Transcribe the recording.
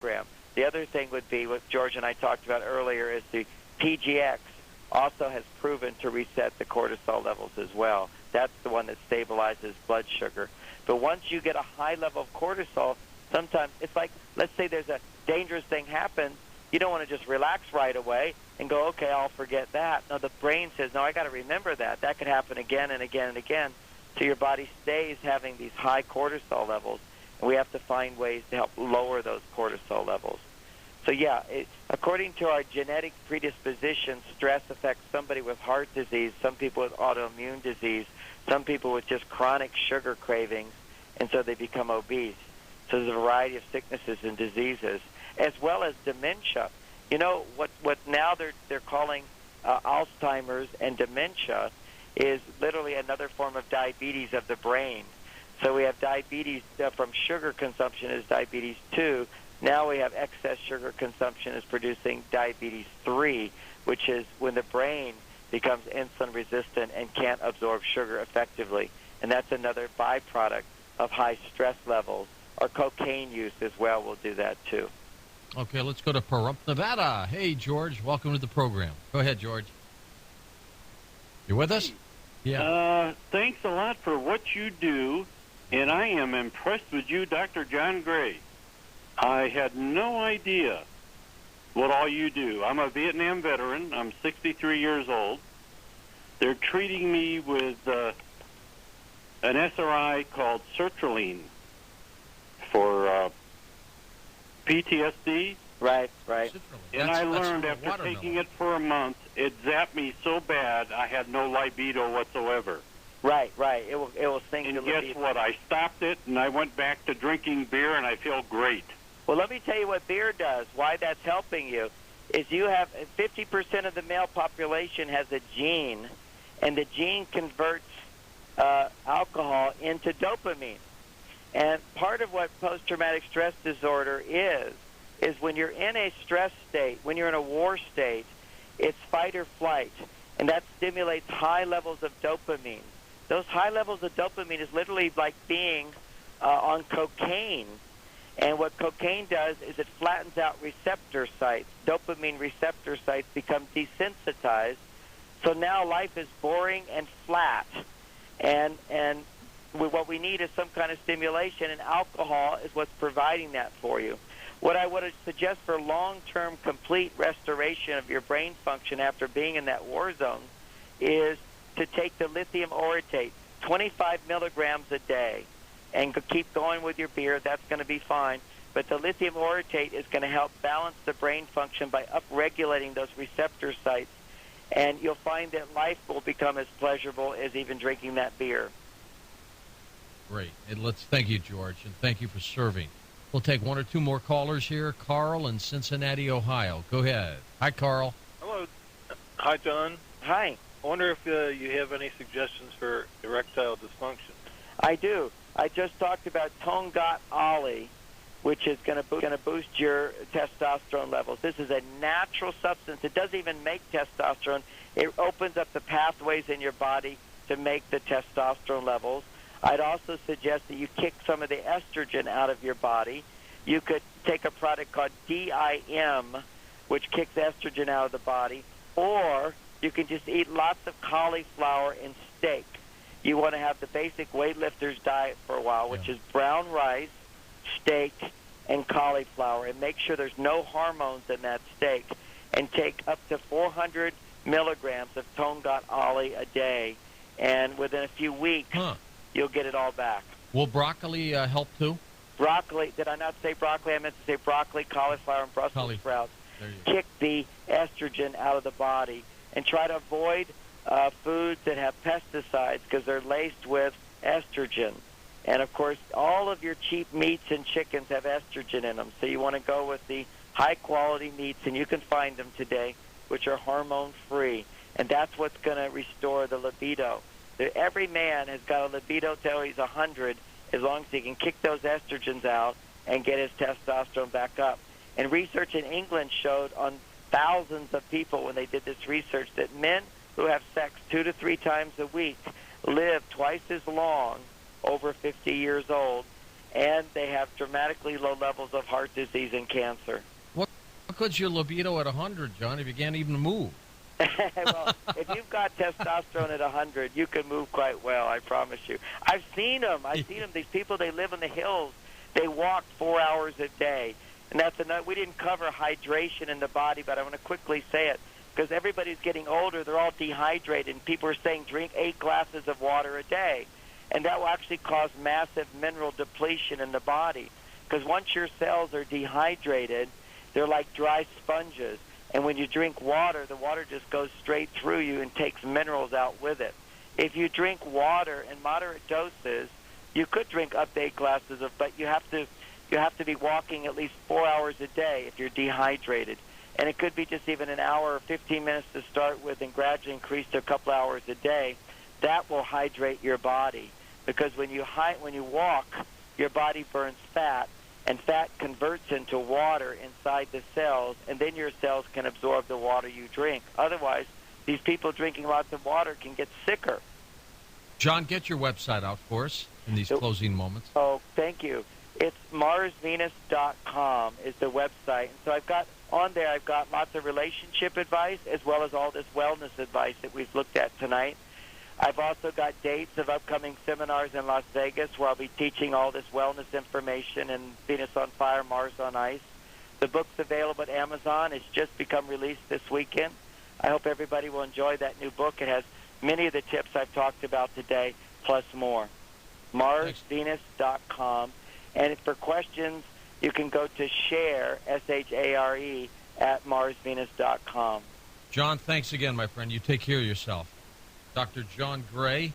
milligram. The other thing would be what George and I talked about earlier is the PGX also has proven to reset the cortisol levels as well. That's the one that stabilizes blood sugar. But once you get a high level of cortisol, sometimes it's like, let's say there's a dangerous thing happens, you don't want to just relax right away and go, okay, I'll forget that. No, the brain says, no, I got to remember that. That could happen again and again and again. So your body stays having these high cortisol levels, and we have to find ways to help lower those cortisol levels. So, yeah, according to our genetic predisposition, stress affects somebody with heart disease, some people with autoimmune disease, some people with just chronic sugar cravings, and so they become obese. So there's a variety of sicknesses and diseases, as well as dementia. You know, what now they're calling Alzheimer's and dementia is literally another form of diabetes of the brain. So we have diabetes from sugar consumption is diabetes 2. Now we have excess sugar consumption is producing diabetes 3, which is when the brain becomes insulin resistant and can't absorb sugar effectively. And that's another byproduct of high stress levels. Or cocaine use as well will do that too. Okay, let's go to Pahrump, Nevada. Hey, George, welcome to the program. Go ahead, George. You with us? Yeah. Thanks a lot for what you do, and I am impressed with you, Dr. John Gray. I had no idea what all you do. I'm a Vietnam veteran. I'm 63 years old. They're treating me with an SRI called sertraline for PTSD. Right. And I learned after taking it for a month, it zapped me so bad I had no libido whatsoever. Right. It will sink and your guess libido. what? I stopped it, and I went back to drinking beer, and I feel great. Well, let me tell you what beer does, why that's helping you, is you have 50% of the male population has a gene, and the gene converts alcohol into dopamine. And part of what post-traumatic stress disorder is when you're in a stress state, when you're in a war state, it's fight or flight, and that stimulates high levels of dopamine. Those high levels of dopamine is literally like being on cocaine. And what cocaine does is it flattens out receptor sites. Dopamine receptor sites become desensitized. So now life is boring and flat. And what we need is some kind of stimulation, and alcohol is what's providing that for you. What I would suggest for long-term complete restoration of your brain function after being in that war zone is to take the lithium orotate, 25 milligrams a day, and keep going with your beer. That's going to be fine. But the lithium orotate is going to help balance the brain function by upregulating those receptor sites. And you'll find that life will become as pleasurable as even drinking that beer. Great. And thank you, George, and thank you for serving. We'll take one or two more callers here. Carl in Cincinnati, Ohio. Go ahead. Hi, Carl. Hello. Hi, John. Hi. I wonder if you have any suggestions for erectile dysfunction. I do. I just talked about Tongat Ali, which is going to boost your testosterone levels. This is a natural substance. It doesn't even make testosterone. It opens up the pathways in your body to make the testosterone levels. I'd also suggest that you kick some of the estrogen out of your body. You could take a product called DIM, which kicks estrogen out of the body, or you can just eat lots of cauliflower and steak. You want to have the basic weightlifter's diet for a while, which is brown rice, steak, and cauliflower, and make sure there's no hormones in that steak, and take up to 400 milligrams of Tongat Ali a day, and within a few weeks, you'll get it all back. Will broccoli help too? Broccoli, did I not say broccoli? I meant to say broccoli, cauliflower, and Brussels sprouts. Kick the estrogen out of the body, and try to avoid foods that have pesticides because they're laced with estrogen. And, of course, all of your cheap meats and chickens have estrogen in them, so you want to go with the high-quality meats, and you can find them today, which are hormone-free, and that's what's going to restore the libido. Every man has got a libido till he's 100 as long as he can kick those estrogens out and get his testosterone back up. And research in England showed on thousands of people when they did this research that men who have sex 2 to 3 times a week live twice as long over 50 years old, and they have dramatically low levels of heart disease and cancer. What good's your libido at 100, John, if you can't even move? Well, if you've got testosterone at 100, you can move quite well, I promise you. I've seen them. These people, they live in the hills. They walk 4 hours a day. And that's enough. We didn't cover hydration in the body, but I want to quickly say it. Because everybody's getting older, they're all dehydrated. And people are saying drink 8 glasses of water a day. And that will actually cause massive mineral depletion in the body. Because once your cells are dehydrated, they're like dry sponges. And when you drink water, the water just goes straight through you and takes minerals out with it. If you drink water in moderate doses, you could drink up to 8 glasses of, but you have to be walking at least 4 hours a day if you're dehydrated. And it could be just even an hour or 15 minutes to start with and gradually increase to a couple hours a day. That will hydrate your body. Because when you walk, your body burns fat, and fat converts into water inside the cells, and then your cells can absorb the water you drink. Otherwise, these people drinking lots of water can get sicker. John, get your website out for us in these closing moments. Oh, thank you. It's MarsVenus.com is the website. And so I've got lots of relationship advice as well as all this wellness advice that we've looked at tonight. I've also got dates of upcoming seminars in Las Vegas where I'll be teaching all this wellness information and Venus on Fire, Mars on Ice. The book's available at Amazon. It's just become released this weekend. I hope everybody will enjoy that new book. It has many of the tips I've talked about today, plus more. MarsVenus.com. And for questions, you can go to share, S-H-A-R-E, at MarsVenus.com. John, thanks again, my friend. You take care of yourself. Dr. John Gray.